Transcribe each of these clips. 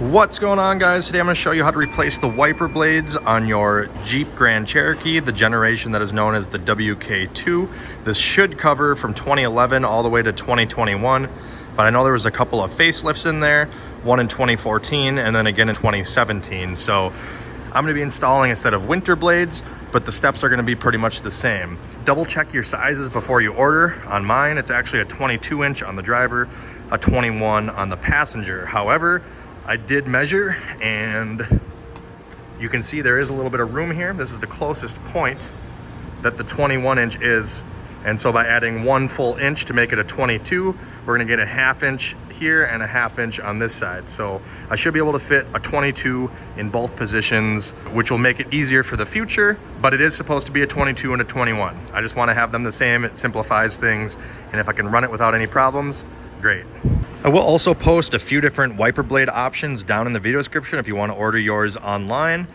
What's going on, guys? Today I'm going to show you how to replace the wiper blades on your Jeep Grand Cherokee, the generation that is known as the WK2. This should cover from 2011 all the way to 2021, but I know there was a couple of facelifts in there, one in 2014 and then again in 2017. So I'm going to be installing a set of winter blades, but the steps are going to be pretty much the same. Double check your sizes before you order. On mine, it's actually a 22 inch on the driver, a 21 on the passenger. However, I did measure and you can see there is a little bit of room here. This is the closest point that the 21 inch is. And so by adding 1 full inch to make it a 22, we're gonna get a 1/2 inch here and a 1/2 inch on this side. So I should be able to fit a 22 in both positions, which will make it easier for the future, but it is supposed to be a 22 and a 21. I just wanna have them the same. It simplifies things. And if I can run it without any problems, great. I will also post a few different wiper blade options down in the video description if you want to order yours online.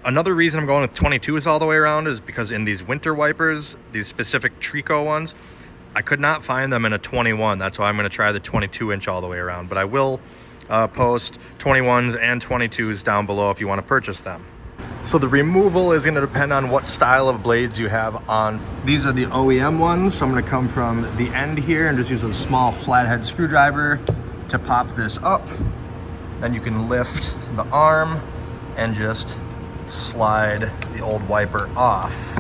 Another reason I'm going with 22s all the way around is because in these winter wipers, these specific Trico ones, I could not find them in a 21. That's why I'm going to try the 22 inch all the way around. But I will post 21s and 22s down below if you want to purchase them. So the removal is going to depend on what style of blades you have on. These are the OEM ones, so I'm going to come from the end here and just use a small flathead screwdriver to pop this up. Then you can lift the arm and just slide the old wiper off.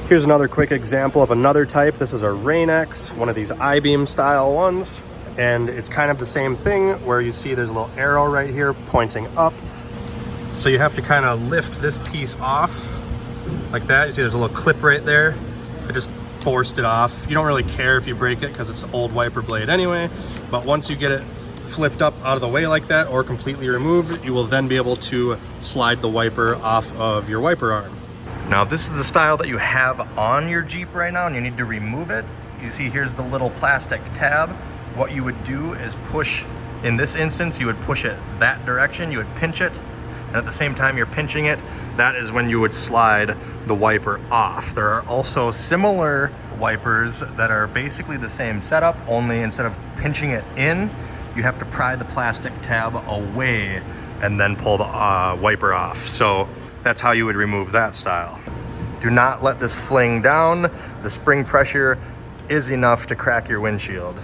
Here's another quick example of another type. This is a Rain-X, one of these I-beam style ones. And it's kind of the same thing where you see there's a little arrow right here pointing up. So you have to kind of lift this piece off like that. You see there's a little clip right there. I just forced it off. You don't really care if you break it because it's an old wiper blade anyway. But once you get it flipped up out of the way like that or completely removed, you will then be able to slide the wiper off of your wiper arm. Now this is the style that you have on your Jeep right now and you need to remove it. You see here's the little plastic tab. What you would do is push, in this instance, you would push it that direction. You would pinch it. And at the same time you're pinching it, that is when you would slide the wiper off. There are also similar wipers that are basically the same setup, only instead of pinching it in, you have to pry the plastic tab away and then pull the wiper off. So that's how you would remove that style. Do not let this fling down. The spring pressure is enough to crack your windshield.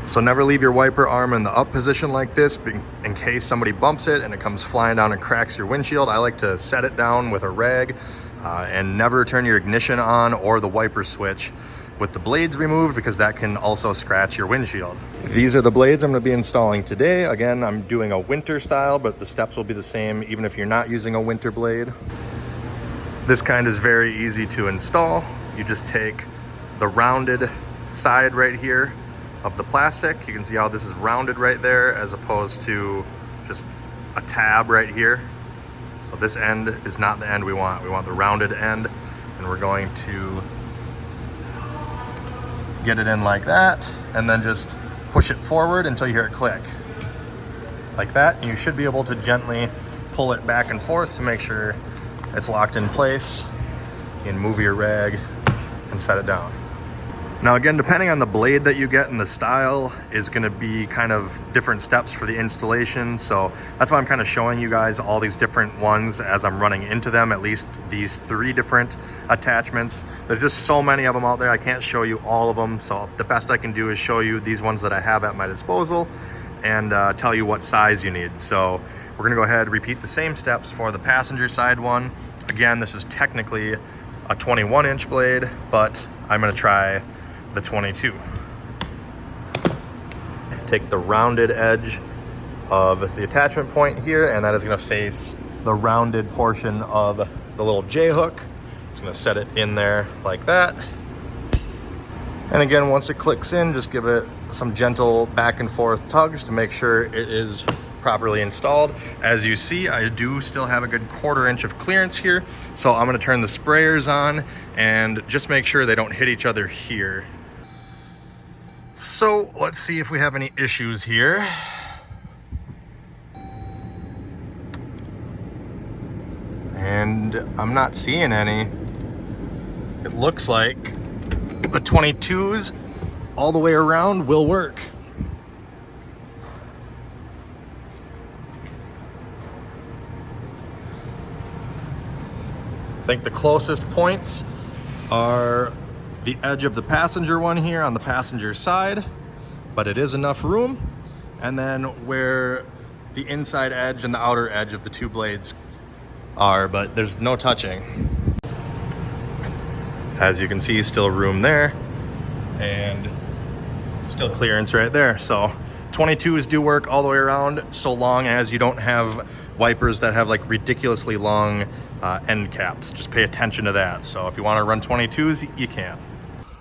So never leave your wiper arm in the up position like this in case somebody bumps it and it comes flying down and cracks your windshield. I like to set it down with a rag and never turn your ignition on or the wiper switch with the blades removed because that can also scratch your windshield. These are the blades I'm going to be installing today. Again, I'm doing a winter style, but the steps will be the same even if you're not using a winter blade. This kind is very easy to install. You just take the rounded side right here of the plastic. You can see how this is rounded right there as opposed to just a tab right here. So this end is not the end we want. We want the rounded end, and we're going to get it in like that and then just push it forward until you hear it click like that, and you should be able to gently pull it back and forth to make sure it's locked in place. You can move your rag and set it down. Now again, depending on the blade that you get and the style is going to be kind of different steps for the installation. So that's why I'm kind of showing you guys all these different ones as I'm running into them, at least these 3 different attachments. There's just so many of them out there. I can't show you all of them. So the best I can do is show you these ones that I have at my disposal and tell you what size you need. So we're going to go ahead and repeat the same steps for the passenger side one. Again, this is technically a 21 inch blade, but I'm going to try the 22. Take the rounded edge of the attachment point here, and that is going to face the rounded portion of the little J-hook. Just going to set it in there like that. And again, once it clicks in, just give it some gentle back and forth tugs to make sure it is properly installed. As you see, I do still have a good 1/4 inch of clearance here, so I'm going to turn the sprayers on and just make sure they don't hit each other here. So let's see if we have any issues here. And I'm not seeing any. It looks like the 22s all the way around will work. think the closest points are the edge of the passenger one here on the passenger side, but it is enough room. And then where the inside edge and the outer edge of the two blades are, but there's no touching. As you can see, still room there and still clearance right there. So 22s do work all the way around, so long as you don't have wipers that have like ridiculously long end caps. Just pay attention to that. So if you want to run 22s, you can.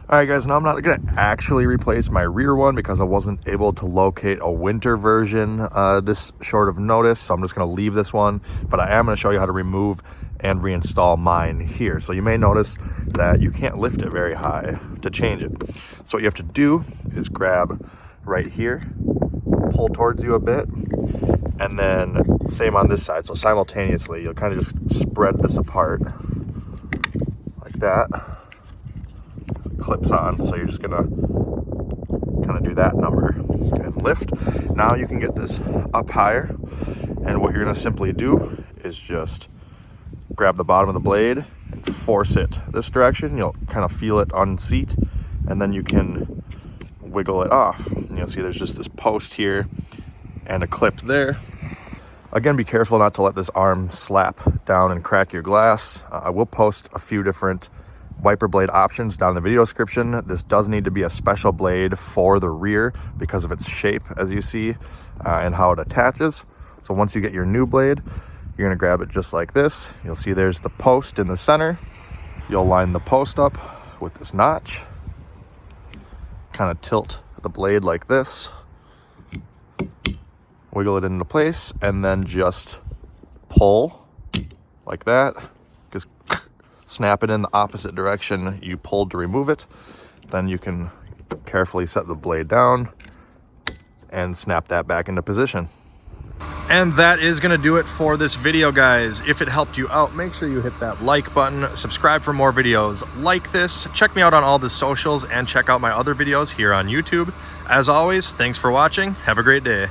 All right, guys, now I'm not going to actually replace my rear one because I wasn't able to locate a winter version this short of notice. So I'm just going to leave this one, but I am going to show you how to remove and reinstall mine here. So you may notice that you can't lift it very high to change it. So what you have to do is grab right here, pull towards you a bit, and then same on this side. So simultaneously, you'll kind of just spread this apart like that. It clips on, so you're just gonna kind of do that number and lift. Now you can get this up higher, and what you're gonna simply do is just grab the bottom of the blade and force it this direction. You'll kind of feel it unseat, and then you can wiggle it off. And you'll see there's just this post here and a clip there. Again, be careful not to let this arm slap down and crack your glass. I will post a few different wiper blade options down in the video description. This does need to be a special blade for the rear because of its shape, as you see, and how it attaches. So once you get your new blade, you're gonna grab it just like this. You'll see there's the post in the center. You'll line the post up with this notch, kind of tilt the blade like this, wiggle it into place, and then just pull like that. Just snap it in the opposite direction you pulled to remove it. Then you can carefully set the blade down and snap that back into position. And that is going to do it for this video, guys. If it helped you out, make sure you hit that like button, subscribe for more videos like this, check me out on all the socials, and check out my other videos here on YouTube. As always, thanks for watching. Have a great day.